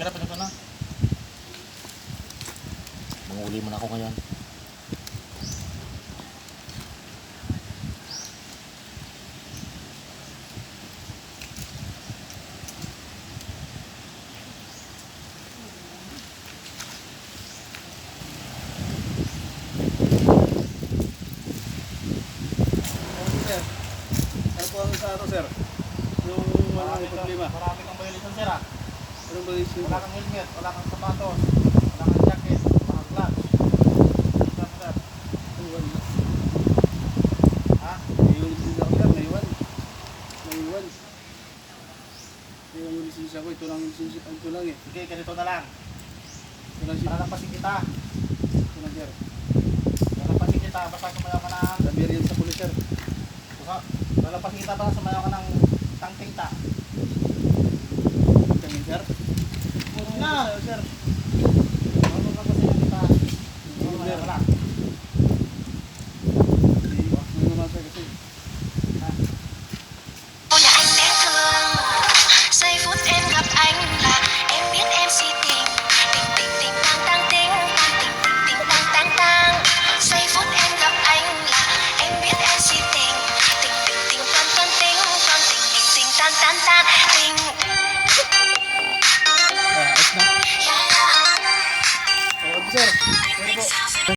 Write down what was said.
Kaya pa na. Manguli mo na ako ngayon. Sir, ano po ang sa sir? Yung Marami problema. Marami kang violation, sir, ah. Anong ba yung Wala kang helmet, wala kang sapatos, wala kang jacket, wala kang gloves. Sir, sir. Naiwan. Ha? Naiwan yung lisensya ko sir, naiwan. Naiwan yung lisensya ko, ito lang yung lisensya ko, ito lang eh. Sige, ganito na lang. Ito lang siya. Lalampasin kita. Ito lang sir. Lalampasin kita, basta sumayaw ka ng... Sabi rin sa pulis sir. Lalampasin kita, basta sumayaw ka ng tangting ta. Kami sir. Na! Sir.